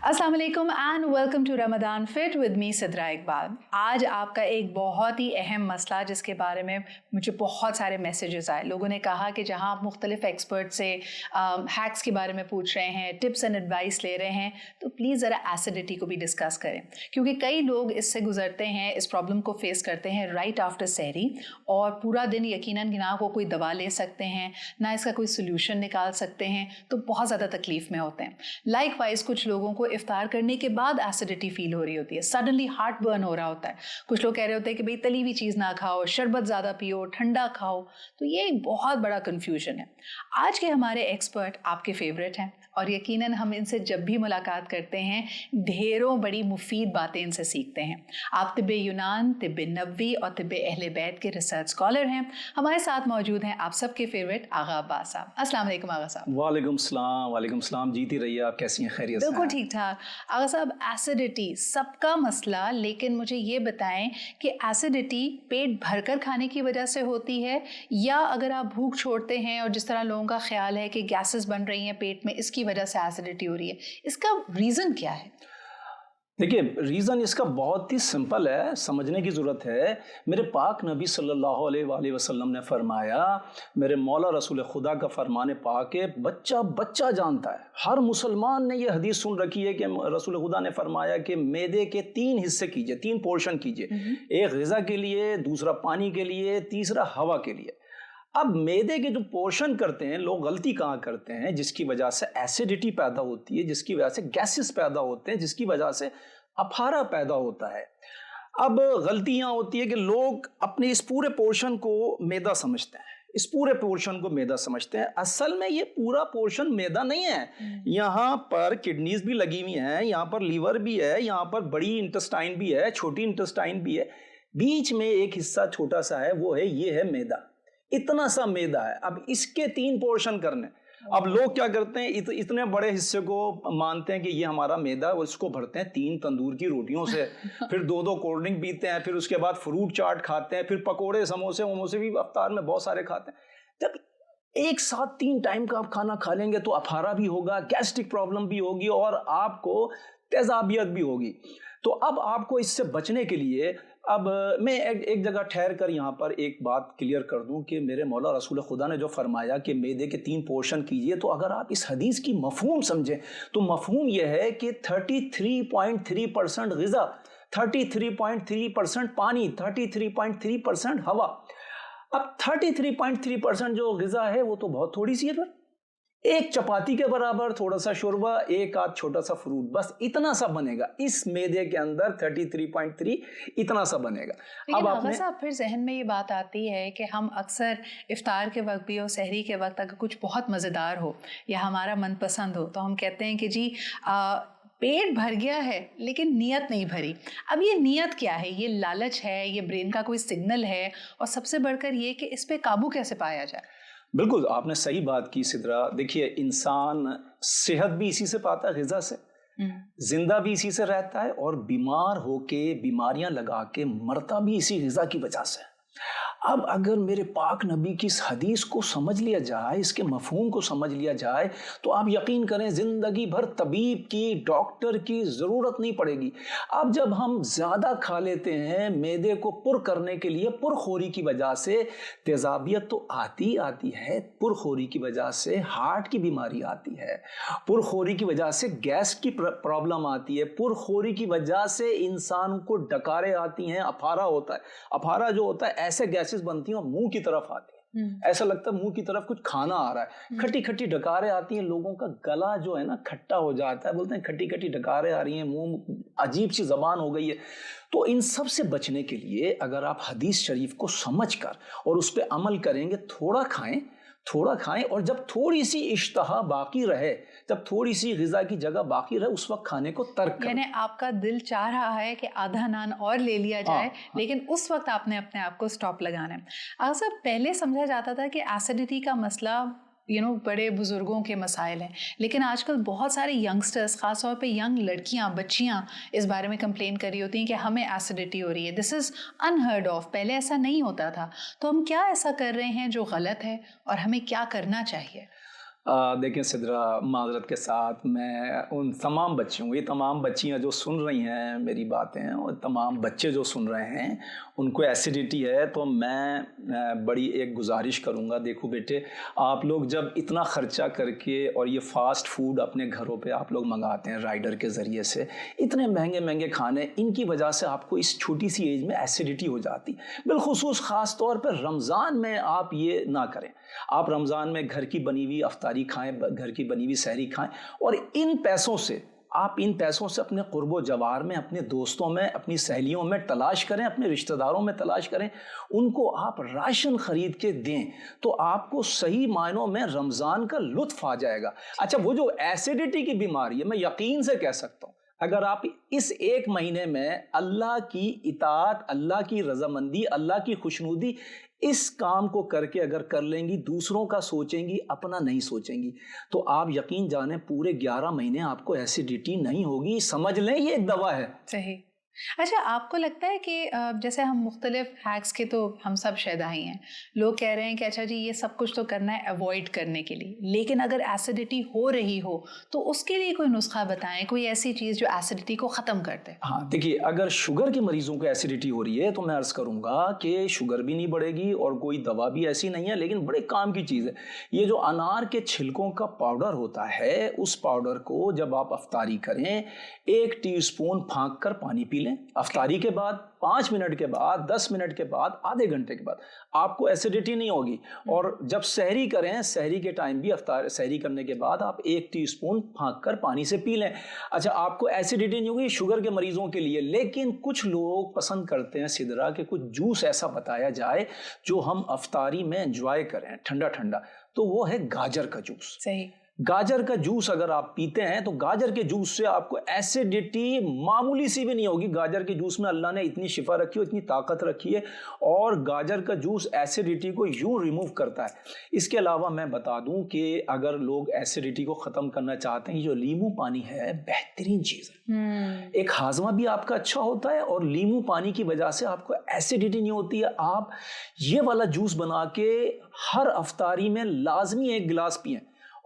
अस्सलाम वालेकुम and welcome to Ramadan fit with me Sidra Iqbal. आज आपका एक बहुत ही अहम मसला जिसके बारे में मुझे बहुत सारे मैसेजेस आए। लोगों ने कहा कि जहां आप मुख्तलिफ एक्सपर्ट से हैक्स के बारे में पूछ रहे हैं, टिप्स एंड एडवाइस ले रहे हैं, तो प्लीज़ ज़रा एसिडिटी को भी डिस्कस करें, क्योंकि कई लोग इससे गुजरते हैं, इस प्रॉब्लम को फेस करते हैं राइट आफ्टर सहरी, और पूरा दिन यकीनन ना को कोई दवा ले सकते हैं ना इसका कोई सोल्यूशन निकाल सकते हैं, तो बहुत ज़्यादा तकलीफ़ में होते हैं। लाइकवाइज कुछ लोगों को इफ्तार करने के बाद एसिडिटी फील हो रही होती है, सडनली हार्ट बर्न हो रहा होता है। कुछ लोग कह रहे होते हैं कि भाई तली हुई चीज़ ना खाओ, शरबत ज़्यादा पियो, ठंडा खाओ। तो ये एक बहुत बड़ा कन्फ्यूजन है। आज के हमारे एक्सपर्ट आपके फेवरेट हैं और यकीनन हम इनसे जब भी मुलाकात करते हैं ढेरों बड़ी मुफीद बातें इनसे सीखते हैं। आप तिब्बे यूनान, तिब्बे नबवी और तिब्बे अहले बैत के रिसर्च स्कॉलर हैं। हमारे साथ मौजूद हैं आप सबके फेवरेट आगा अब्बास साहब। अस्सलाम वालेकुम आगा साहब। वालेकुम सलाम। जीती रहिए, आप कैसी हैं? खैरियत से? बिल्कुल ठीक ठाक। आगा साहब, एसिडिटी सबका मसला, लेकिन मुझे ये बताएं कि एसिडिटी पेट भरकर खाने की वजह से होती है या अगर आप भूख छोड़ते हैं और जिस तरह लोगों का ख्याल है कि गैसेस बन रही हैं पेट में, इसकी वजह से एसिडिटी हो रही है, इसका रीज़न क्या है? देखिए, रीज़न इसका बहुत ही सिंपल है, समझने की ज़रूरत है। मेरे पाक नबी सल्लल्लाहु अलैहि वसल्लम ने फरमाया, मेरे मौला रसूल खुदा का फरमान पाक है, बच्चा बच्चा जानता है। हर मुसलमान ने यह हदीस सुन रखी है कि रसूल खुदा ने फरमाया कि मैदे के 3 हिस्से कीजिए, 3 पोर्शन कीजिए, एक ग़िज़ा के लिए, दूसरा पानी के लिए, तीसरा हवा के लिए। अब मैदे के जो पोर्शन करते हैं लोग, गलती कहाँ करते हैं, जिसकी वजह से एसिडिटी पैदा होती है, जिसकी वजह से गैसेस पैदा होते हैं, जिसकी वजह से अफारा पैदा होता है। अब गलतियाँ होती है कि लोग अपने इस पूरे पोर्शन को मैदा समझते हैं, इस पूरे पोर्शन को मैदा समझते हैं। असल में ये पूरा पोर्शन मैदा नहीं है। यहाँ पर किडनीज भी लगी हुई हैं, यहाँ पर लीवर भी है, यहाँ पर बड़ी इंटेस्टाइन भी है, छोटी इंटेस्टाइन भी है, बीच में एक हिस्सा छोटा सा है, वो है, ये है मैदा। इतना सा मैदा है। अब इसके 3 पोर्शन करने। अब लोग क्या करते हैं, इतने बड़े हिस्से को मानते हैं कि ये हमारा मैदा, उसको भरते हैं 3 तंदूर की रोटियों से, फिर 2-2 कोल्ड ड्रिंक पीते हैं, फिर उसके बाद फ्रूट चाट खाते हैं, फिर पकोड़े समोसे वमोसे भी अफ्तार में बहुत सारे खाते हैं। जब एक साथ 3 टाइम का आप खाना खा लेंगे तो अफारा भी होगा, गैस्ट्रिक प्रॉब्लम भी होगी और आपको तेजाबियत भी होगी। तो अब आपको इससे बचने के लिए, अब मैं एक जगह ठहर कर यहाँ पर एक बात क्लियर कर दूं कि मेरे मौला रसूल खुदा ने जो फरमाया कि मैदे के 3 पोर्शन कीजिए, तो अगर आप इस हदीस की मफहूम समझें तो मफहूम यह है कि 33.3% ग़िज़ा, 33.3% पानी, 33.3% हवा। अब 33.3% जो ग़िज़ा है वो तो बहुत थोड़ी सी है, फिर एक चपाती के बराबर थोड़ा सा शोरबा, एक आध छोटा सा फ्रूट, बस इतना सा बनेगा इस मैदे के अंदर। 33.3 इतना सा बनेगा। अब आपने साहब, फिर जहन में ये बात आती है कि हम अक्सर इफ्तार के वक्त भी और सहरी के वक्त अगर कुछ बहुत मज़ेदार हो या हमारा मनपसंद हो तो हम कहते हैं कि जी पेट भर गया है लेकिन नीयत नहीं भरी। अब ये नीयत क्या है? ये लालच है, ये ब्रेन का कोई सिग्नल है, और सबसे बढ़कर ये कि इस पे काबू कैसे पाया जाए? बिल्कुल, आपने सही बात की सिद्रा। देखिए, इंसान सेहत भी इसी से पाता है, ग़िज़ा से, जिंदा भी इसी से रहता है, और बीमार होके, बीमारियां लगा के मरता भी इसी ग़िज़ा की वजह से। अब अगर मेरे पाक नबी की इस हदीस को समझ लिया जाए, इसके मफहूम को समझ लिया जाए, तो आप यकीन करें जिंदगी भर तबीब की, डॉक्टर की ज़रूरत नहीं पड़ेगी। अब जब हम ज़्यादा खा लेते हैं मैदे को पुर करने के लिए, पुरखोरी की वजह से तेजाबियत तो आती है, पुरखोरी की वजह से हार्ट की बीमारी आती है, पुरखोरी की वजह से गैस की प्रॉब्लम आती है, पुरखोरी की वजह से इंसान को डकारें आती हैं, अफारा होता है। अफारा जो होता है, ऐसे गैसेस बनती हैं और मुंह की तरफ आती है, ऐसा लगता है मुंह की तरफ कुछ खाना आ रहा है, खट्टी खट्टी डकारें आती हैं, लोगों का गला जो है ना खट्टा हो जाता है, बोलते हैं खट्टी खट्टी डकारें आ रही हैं, मुंह अजीब सी जबान हो गई है। तो इन सब से बचने के लिए अगर आप हदीस शरीफ को समझकर और उस पर अमल करेंगे, थोड़ा खाएं, और जब थोड़ी सी इश्तहा बाकी रहे, जब थोड़ी सी ग़िज़ा की जगह बाकी रहे, उस वक्त खाने को तर्क करें। यानी आपका दिल चाह रहा है कि आधा नान और ले लिया जाए, लेकिन उस वक्त आपने अपने आप को स्टॉप लगाना है। अक्सर पहले समझा जाता था कि एसिडिटी का मसला बड़े बुज़ुर्गों के मसाइल हैं, लेकिन आजकल बहुत सारे यंगस्टर्स, ख़ास तौर पे यंग लड़कियां, बच्चियां इस बारे में कंप्लेन कर रही होती हैं कि हमें एसिडिटी हो रही है। दिस इज़ अनहर्ड ऑफ, पहले ऐसा नहीं होता था। तो हम क्या ऐसा कर रहे हैं जो गलत है और हमें क्या करना चाहिए? دیکھیں سدرا، معذرت کے ساتھ میں ان تمام بچیوں، یہ تمام بچیاں جو سن رہی ہیں میری باتیں، اور تمام بچے جو سن رہے ہیں ان کو ایسیڈیٹی ہے، تو میں بڑی ایک گزارش کروں گا. دیکھو بیٹے، آپ لوگ جب اتنا خرچہ کر کے اور یہ فاسٹ فوڈ اپنے گھروں پہ آپ لوگ منگاتے ہیں رائڈر کے ذریعے سے، اتنے مہنگے مہنگے کھانے، ان کی وجہ سے آپ کو اس چھوٹی سی ایج میں ایسیڈیٹی ہو جاتی. بالخصوص خاص طور پہ رمضان میں آپ یہ نہ کریں. آپ رمضان میں گھر کی بنی ہوئی افطاری کھائیں، گھر کی بنی ہوئی سحری کھائیں، اور ان پیسوں سے اپنے قرب و جوار میں، اپنے دوستوں میں، اپنی سہیلیوں میں تلاش کریں، اپنے رشتہ داروں میں تلاش کریں، ان کو آپ راشن خرید کے دیں، تو آپ کو صحیح معنوں میں رمضان کا لطف آ جائے گا. اچھا، وہ جو ایسیڈیٹی کی بیماری ہے، میں یقین سے کہہ سکتا ہوں اگر آپ اس ایک مہینے میں اللہ کی اطاعت، اللہ کی رضامندی، اللہ کی خوشنودی اس کام کو کر کے اگر کر لیں گی، دوسروں کا سوچیں گی، اپنا نہیں سوچیں گی، تو آپ یقین جانیں پورے 11 مہینے آپ کو ایسیڈیٹی نہیں ہوگی. سمجھ لیں یہ ایک دوا ہے. صحیح. اچھا، آپ کو لگتا ہے کہ جیسے ہم مختلف ہیکس کے تو ہم سب شہدائی ہیں، لوگ کہہ رہے ہیں کہ اچھا جی یہ سب کچھ تو کرنا ہے اوائڈ کرنے کے لیے، لیکن اگر ایسیڈیٹی ہو رہی ہو تو اس کے لیے کوئی نسخہ بتائیں، کوئی ایسی چیز جو ایسیڈیٹی کو ختم کر دے؟ ہاں دیکھیے، اگر شوگر کے مریضوں کو ایسیڈیٹی ہو رہی ہے تو میں عرض کروں گا کہ شوگر بھی نہیں بڑھے گی اور کوئی دوا بھی ایسی نہیں ہے، لیکن بڑے کام کی چیز ہے. یہ جو انار کے چھلکوں کا پاؤڈر ہوتا ہے، اس پاؤڈر کو جب آپ افطاری کریں، 1 ٹی اسپون پھانک کر پانی پی لیں. افطاری کے بعد 5 منٹ کے بعد، 10 منٹ کے بعد، آدھے گھنٹے کے بعد آپ کو ایسیڈیٹی نہیں ہوگی. اور جب سحری کریں، سحری کے ٹائم بھی سحری کرنے کے بعد آپ 1 ٹی اسپون پھانک کر پانی سے پی لیں. اچھا، آپ کو ایسیڈیٹی نہیں ہوگی شوگر کے مریضوں کے لیے. لیکن کچھ لوگ پسند کرتے ہیں سدرا کہ کچھ جوس ایسا بتایا جائے جو ہم افطاری میں انجوائے کریں ٹھنڈا ٹھنڈا، تو وہ ہے گاجر کا جوس. صحیح. گاجر کا جوس اگر آپ پیتے ہیں تو گاجر کے جوس سے آپ کو ایسیڈیٹی معمولی سی بھی نہیں ہوگی. گاجر کے جوس میں اللہ نے اتنی شفا رکھی ہے، اتنی طاقت رکھی ہے، اور گاجر کا جوس ایسیڈیٹی کو یوں ریموو کرتا ہے. اس کے علاوہ میں بتا دوں کہ اگر لوگ ایسیڈیٹی کو ختم کرنا چاہتے ہیں، جو لیمو پانی ہے بہترین چیز ہے. ایک ہاضمہ بھی آپ کا اچھا ہوتا ہے، اور لیمو پانی کی وجہ سے آپ کو ایسیڈیٹی نہیں ہوتی ہے. آپ یہ والا جوس بنا کے ہر افطاری میں لازمی 1 گلاس پئیں.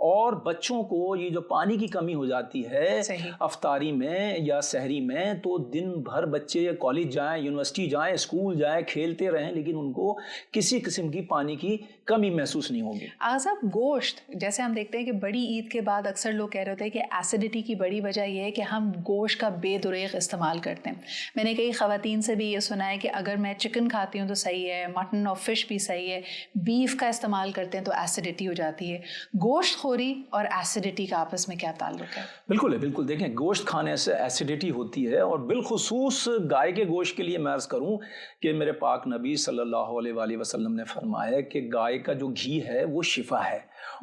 اور بچوں کو یہ جو پانی کی کمی ہو جاتی ہے افطاری میں یا سحری میں، تو دن بھر بچے کالج جائیں، یونیورسٹی جائیں، اسکول جائیں، کھیلتے رہیں، لیکن ان کو کسی قسم کی پانی کی کمی محسوس نہیں ہوگی. صاحب، گوشت جیسے ہم دیکھتے ہیں کہ بڑی عید کے بعد اکثر لوگ کہہ رہے ہوتے ہیں کہ ایسیڈیٹی کی بڑی وجہ یہ ہے کہ ہم گوشت کا بے دریغ استعمال کرتے ہیں. میں نے کئی خواتین سے بھی یہ سنا ہے کہ اگر میں چکن کھاتی ہوں تو صحیح ہے، مٹن اور فش بھی صحیح ہے، بیف کا استعمال کرتے ہیں تو ایسیڈیٹی ہو جاتی ہے. گوشت خوری اور ایسیڈیٹی کا آپس میں کیا تعلق ہے؟ بالکل ہے، بالکل. دیکھیں، گوشت کھانے سے ایسیڈیٹی ہوتی ہے، اور بالخصوص گائے کے گوشت کے لیے میں عرض کروں کہ میرے پاک نبی صلی اللہ علیہ وآلہ وسلم نے فرمایا کہ گائے کا جو گھی ہے وہ شفا ہے،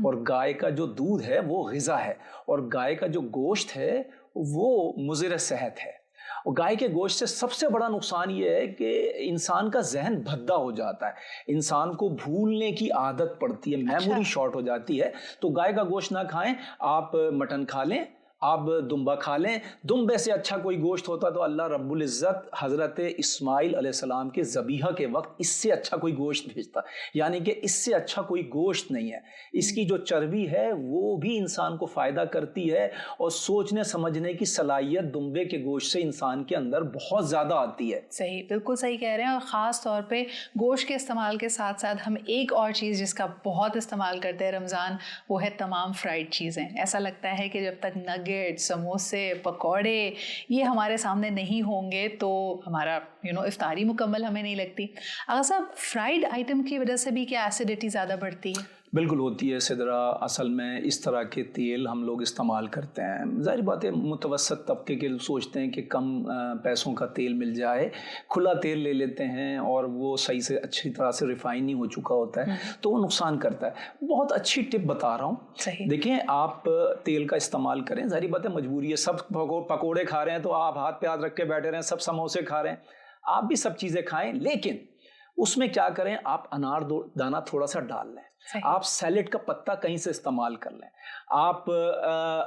اور گائے کا جو دودھ ہے وہ غذا ہے، اور گائے کا جو گوشت ہے وہ مضر صحت ہے. اور گائے کے گوشت سے سب سے بڑا نقصان یہ ہے کہ انسان کا ذہن بھدا ہو جاتا ہے، انسان کو بھولنے کی عادت پڑتی ہے، میموری شارٹ ہو جاتی ہے. تو گائے کا گوشت نہ کھائیں، آپ مٹن کھا لیں، آپ دمبا کھا لیں. دمبے سے اچھا کوئی گوشت ہوتا تو اللہ رب العزت حضرت اسماعیل علیہ السلام کے ذبیحہ کے وقت اس سے اچھا کوئی گوشت بھیجتا. یعنی کہ اس سے اچھا کوئی گوشت نہیں ہے. اس کی جو چربی ہے وہ بھی انسان کو فائدہ کرتی ہے، اور سوچنے سمجھنے کی صلاحیت دمبے کے گوشت سے انسان کے اندر بہت زیادہ آتی ہے. صحیح، بالکل صحیح کہہ رہے ہیں. اور خاص طور پہ گوشت کے استعمال کے ساتھ ساتھ ہم ایک اور چیز جس کا بہت استعمال کرتے ہیں رمضان، وہ ہے تمام فرائیڈ چیزیں. ایسا لگتا ہے کہ جب تک نگیٹ، سموسے، پکوڑے یہ ہمارے سامنے نہیں ہوں گے تو ہمارا افطاری مکمل ہمیں نہیں لگتی. اگر صاحب، فرائیڈ آئٹم کی وجہ سے بھی کیا ایسیڈیٹی زیادہ بڑھتی ہے؟ بالکل ہوتی ہے سدرا. اصل میں اس طرح کے تیل ہم لوگ استعمال کرتے ہیں، ظاہر بات ہے متوسط طبقے کے سوچتے ہیں کہ کم پیسوں کا تیل مل جائے، کھلا تیل لے لیتے ہیں، اور وہ صحیح سے اچھی طرح سے ریفائن نہیں ہو چکا ہوتا ہے، تو وہ نقصان کرتا ہے. بہت اچھی ٹپ بتا رہا ہوں. دیکھیں، آپ تیل کا استعمال کریں، ظاہر بات ہے مجبوری ہے، سب پکوڑے کھا رہے ہیں تو آپ ہاتھ پہ ہاتھ رکھ کے بیٹھے رہیں، سب سموسے کھا رہے ہیں، آپ بھی سب چیزیں کھائیں، لیکن اس میں کیا کریں، آپ انار دانہ تھوڑا سا ڈال لیں. आप सैलेड का पत्ता कहीं से इस्तेमाल कर लें। आप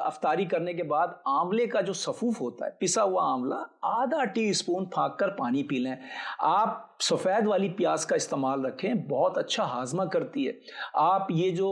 अफ्तारी करने के बाद आंवले का जो सफ़ूफ होता है, पिसा हुआ आंवला, आधा टीस्पून फाँक कर पानी पी लें। आप सफ़ेद वाली प्याज का इस्तेमाल रखें, बहुत अच्छा हाजमा करती है। आप ये जो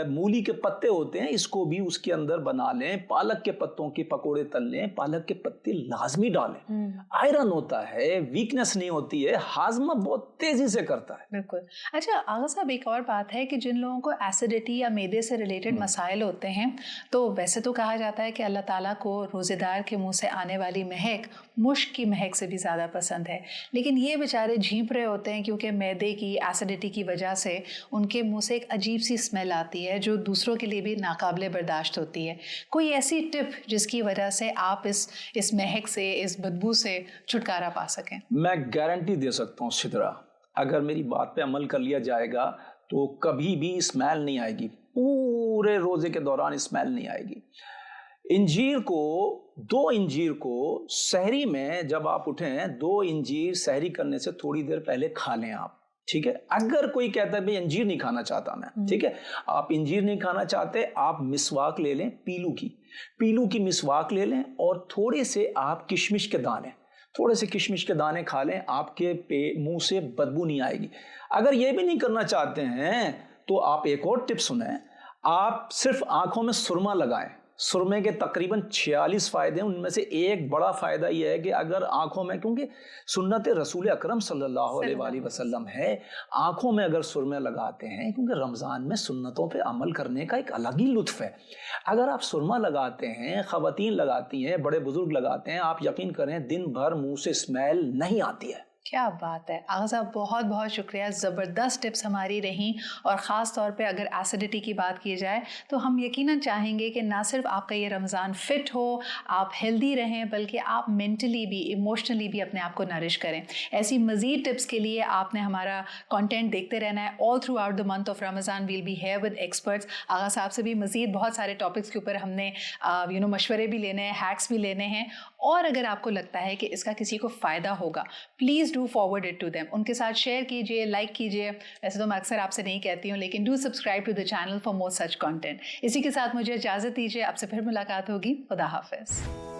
मूली के पत्ते होते हैं इसको भी उसके अंदर बना लें। पालक के पत्तों के पकोड़े तल लें, पालक के पत्ते लाजमी डालें। आयरन होता है, वीकनेस नहीं होती है, हाजमा बहुत तेज़ी से करता है। बिल्कुल। अच्छा आगा साहब, एक और बात है कि जिन लोगों को एसिडिटी या मैदे से रिलेटेड मसाइल होते हैं, तो वैसे तो कहा जाता है कि अल्लाह ताला को रोज़ेदार के मुंह से आने वाली महक मुश्क की महक से भी ज़्यादा पसंद है, लेकिन ये बेचारे झींप रहे होते हैं क्योंकि मैदे की एसिडिटी की वजह से उनके मुंह से एक अजीब सी स्मेल आती है जो दूसरों के लिए भी नाकाबिले बर्दाश्त होती है। कोई ऐसी टिप जिसकी वजह से आप इस महक से, इस बदबू से छुटकारा पा सकें? मैं गारंटी दे सकता हूँ सिद्रा, अगर मेरी बात पे अमल कर लिया जाएगा तो कभी भी स्मेल नहीं आएगी, पूरे रोज़े के दौरान स्मेल नहीं आएगी। दो इंजीर को सहरी में जब आप उठें, 2 इंजीर सहरी करने से थोड़ी देर पहले खा लें आप, ठीक है। अगर कोई कहता है भाई अंजीर नहीं खाना चाहता मैं, ठीक है, आप इंजीर नहीं खाना चाहते, आप मिसवाक ले लें, पीलू की मिसवाक ले लें और थोड़े से आप किशमिश के दाने खा लें, आपके मुंह से बदबू नहीं आएगी। अगर ये भी नहीं करना चाहते हैं तो आप एक और टिप सुनें, आप सिर्फ आंखों में सुरमा लगाएं। सुरमे के तकरीबन 46 फ़ायदे हैं, उनमें से एक बड़ा फ़ायदा यह है कि अगर आंखों में, क्योंकि सुन्नत रसूल अकरम सल्लल्लाहु अलैहि वसल्लम है, आंखों में अगर सुरमे लगाते हैं, क्योंकि रमज़ान में सुन्नतों पे अमल करने का एक अलग ही लुत्फ़ है। अगर आप सुरमा लगाते हैं, ख़वातीन लगाती हैं, बड़े बुजुर्ग लगाते हैं, आप यकीन करें दिन भर मुंह से स्मेल नहीं आती है। क्या बात है आगा साहब, बहुत बहुत शुक्रिया। ज़बरदस्त टिप्स हमारी रहीं, और ख़ास तौर पे अगर एसिडिटी की बात की जाए तो हम यकीनन चाहेंगे कि ना सिर्फ आपका ये रमज़ान फ़िट हो, आप हेल्दी रहें, बल्कि आप मेंटली भी, इमोशनली भी अपने आप को नरिश करें। ऐसी मज़ीद टिप्स के लिए आपने हमारा कंटेंट देखते रहना है। All through out the month of Ramzan will be here with experts. Agha sahab से भी मज़ीद बहुत सारे टॉपिक्स के ऊपर हमने मशवरे भी लेने हैं, हैक्स भी लेने हैं, और अगर आपको लगता है कि इसका किसी को फ़ायदा होगा, please do forward it to them, उनके साथ शेयर कीजिए, लाइक कीजिए। वैसे तो मैं अक्सर आपसे नहीं कहती हूँ, लेकिन do subscribe to the channel for more such content. इसी के साथ मुझे इजाज़त दीजिए, आपसे फिर मुलाकात होगी। खुदा हाफिज़।